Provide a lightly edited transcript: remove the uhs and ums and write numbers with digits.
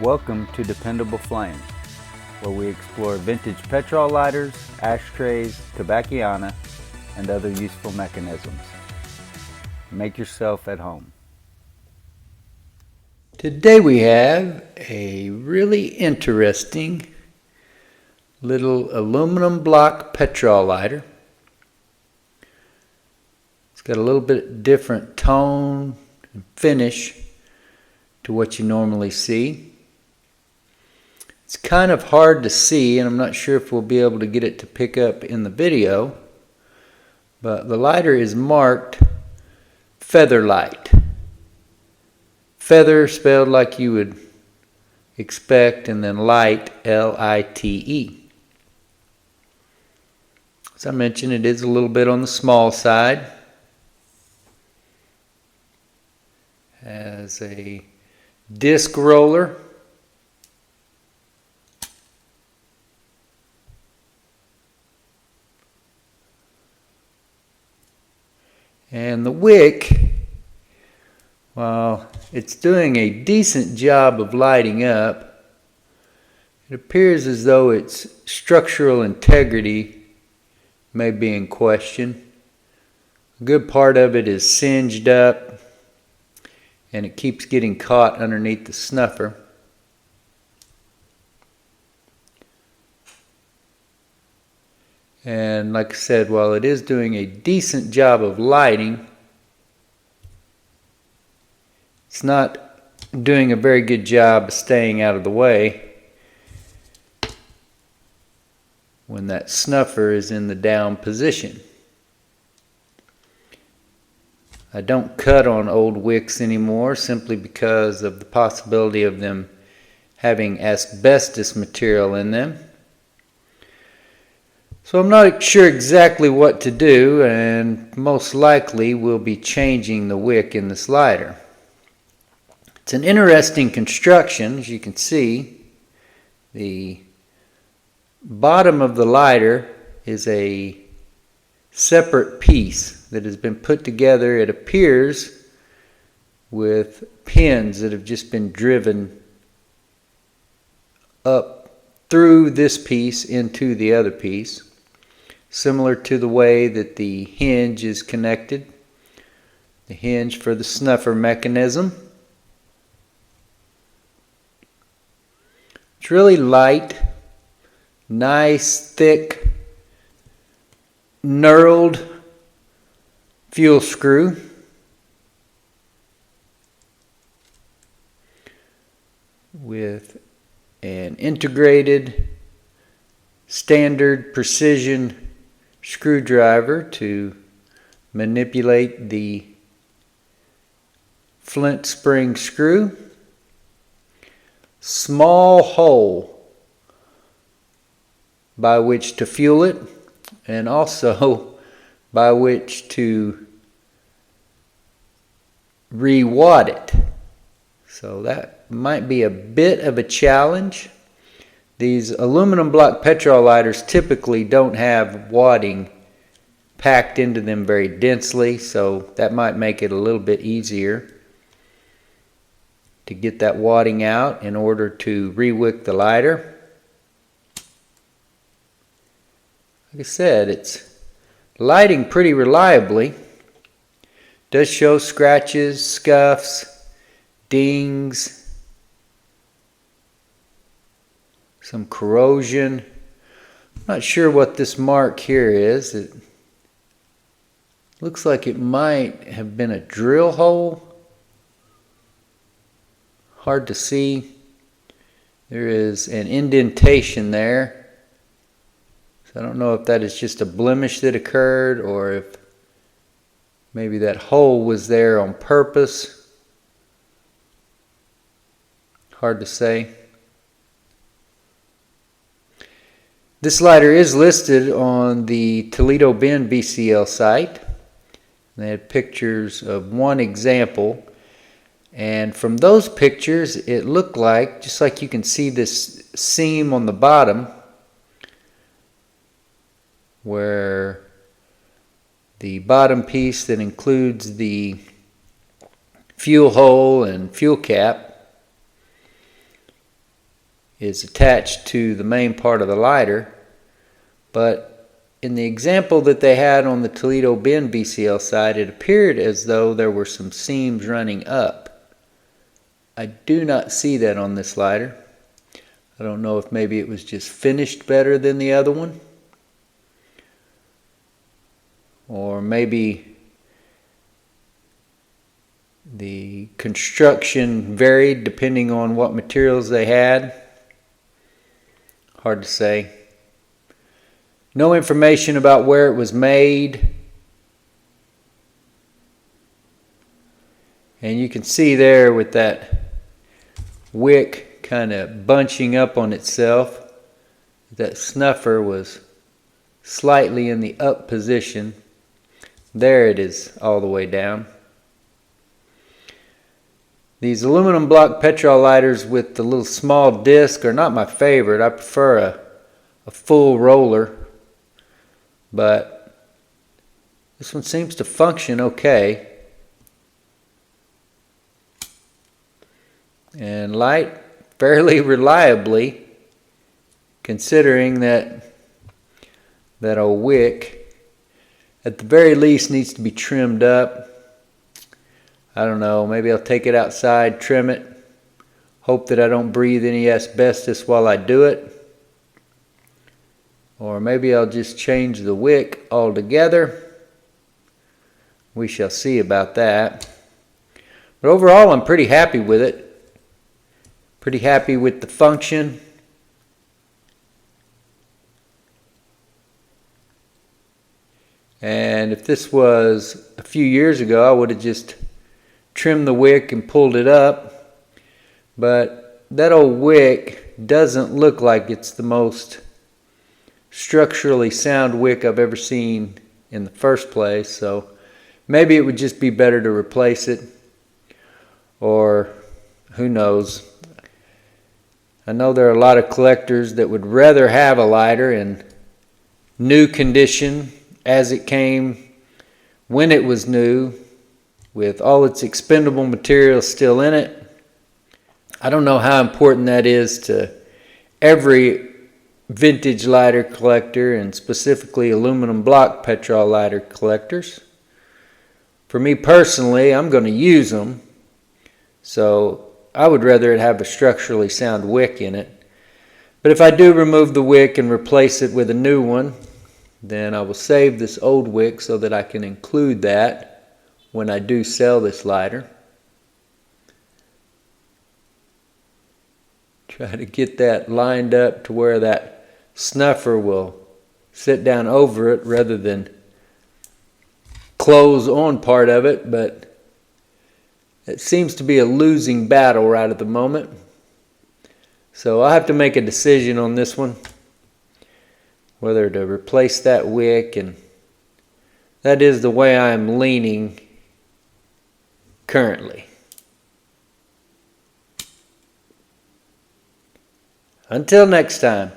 Welcome to Dependable Flame, where we explore vintage petrol lighters, ashtrays, tobacconiana, and other useful mechanisms. Make yourself at home. Today we have a really interesting little aluminum block petrol lighter. It's got a little bit different tone and finish to what you normally see. It's kind of hard to see, and I'm not sure if we'll be able to get it to pick up in the video, but the lighter is marked Feather Light. Feather spelled like you would expect, and then light, L-I-T-E. As I mentioned, it is a little bit on the small side. Has a disc roller. And the wick, while it's doing a decent job of lighting up, it appears as though its structural integrity may be in question. A good part of it is singed up, and it keeps getting caught underneath the snuffer. And like I said, while it is doing a decent job of lighting, it's not doing a very good job of staying out of the way when that snuffer is in the down position. I don't cut on old wicks anymore simply because of the possibility of them having asbestos material in them. So I'm not sure exactly what to do, and most likely we'll be changing the wick in this lighter. It's an interesting construction. As you can see, the bottom of the lighter is a separate piece that has been put together, it appears, with pins that have just been driven up through this piece into the other piece, similar to the way that the hinge is connected, the hinge for the snuffer mechanism. It's really light, nice, thick, knurled fuel screw. With an integrated standard precision screwdriver to manipulate the flint spring screw. Small hole by which to fuel it, and also by which to re-watt it. So that might be a bit of a challenge. These aluminum block petrol lighters typically don't have wadding packed into them very densely, so that might make it a little bit easier to get that wadding out in order to re-wick the lighter. Like I said, it's lighting pretty reliably. Does show scratches, scuffs, dings, some corrosion. I'm not sure what this mark here is. It looks like it might have been a drill hole. Hard to see. There is an indentation there. So I don't know if that is just a blemish that occurred or if maybe that hole was there on purpose. Hard to say. This lighter is listed on the Toledo Bend BCL site. They had pictures of one example, and from those pictures it looked like, just like you can see this seam on the bottom where the bottom piece that includes the fuel hole and fuel cap is attached to the main part of the lighter, but in the example that they had on the Toledo Bend VCL side, it appeared as though there were some seams running up. I do not see that on this lighter. I don't know if maybe it was just finished better than the other one, or maybe the construction varied depending on what materials they had. Hard to say. No information about where it was made. And you can see there with that wick kind of bunching up on itself, that snuffer was slightly in the up position. There it is all the way down. These aluminum block petrol lighters with the little small disc are not my favorite. I prefer a full roller, but this one seems to function okay. And LITE fairly reliably, considering that old wick at the very least needs to be trimmed up. I don't know, maybe I'll take it outside, trim it, hope that I don't breathe any asbestos while I do it. Or maybe I'll just change the wick altogether. We shall see about that. But overall, I'm pretty happy with it. Pretty happy with the function. And if this was a few years ago, I would have just trimmed the wick and pulled it up. But that old wick doesn't look like it's the most structurally sound wick I've ever seen in the first place. So maybe it would just be better to replace it. Or who knows. I know there are a lot of collectors that would rather have a lighter in new condition as it came when it was new, with all its expendable materials still in it. I don't know how important that is to every vintage lighter collector, and specifically aluminum block petrol lighter collectors. For me personally, I'm going to use them, so I would rather it have a structurally sound wick in it. But if I do remove the wick and replace it with a new one, then I will save this old wick so that I can include that when I do sell this lighter. Try to get that lined up to where that snuffer will sit down over it rather than close on part of it, but it seems to be a losing battle right at the moment. So I'll have to make a decision on this one, whether to replace that wick, and that is the way I'm leaning currently. Until next time.